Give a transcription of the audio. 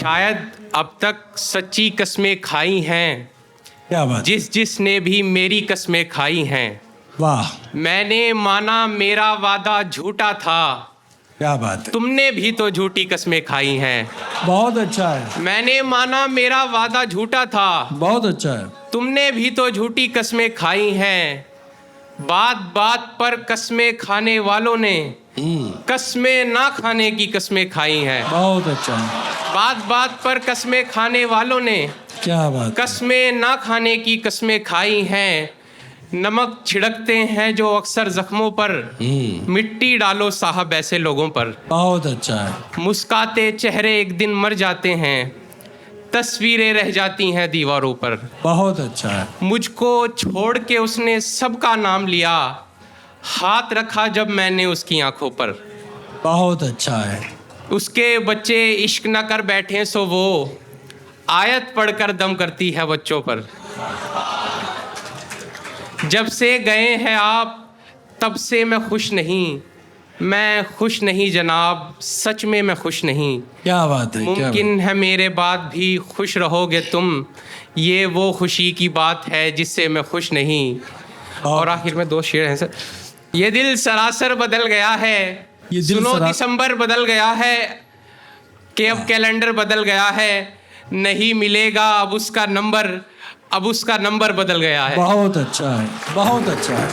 शायद अब तक सच्ची कस्में खाई हैं क्या बात, जिसने भी मेरी कस्में खाई हैं। वाह, मैंने माना मेरा वादा झूठा था, क्या बात है, तुमने भी तो झूठी कस्में खाई हैं। बहुत अच्छा है, मैंने माना मेरा वादा झूठा था, बहुत अच्छा है। तुमने भी तो झूठी कस्में खाई हैं। बात बात पर कस्में खाने वालों ने कस्में ना खाने की कस्में खाई हैं। बहुत अच्छा है, बात बात पर कस्में खाने वालों ने क्या बात है, कस्में ना खाने की कस्में खाई हैं। नमक छिड़कते हैं जो अक्सर जख्मों पर, मिट्टी डालो साहब ऐसे लोगों पर। बहुत अच्छा है, मुस्काते चेहरे एक दिन मर जाते हैं, तस्वीरें रह जाती हैं दीवारों पर। बहुत अच्छा है, मुझको छोड़ के उसने सबका नाम लिया, हाथ रखा जब मैंने उसकी आंखों पर। बहुत अच्छा है, उसके बच्चे इश्क न कर बैठे सो वो आयत पढ़कर दम करती है बच्चों पर। जब से गए हैं आप तब से मैं खुश नहीं, मैं खुश नहीं जनाब, सच में मैं खुश नहीं। क्या बात है, क्या बात, मुमकिन है मेरे बाद भी खुश रहोगे तुम, ये वो खुशी की बात है जिससे मैं खुश नहीं। और आखिर में 2 शेर हैं सर। ये दिल सरासर बदल गया है, ये दिल सुनो सरा- दिसंबर बदल गया है कि अब कैलेंडर बदल गया है, नहीं मिलेगा अब उसका नंबर, अब उसका नंबर बदल गया है। बहुत अच्छा है, बहुत अच्छा है।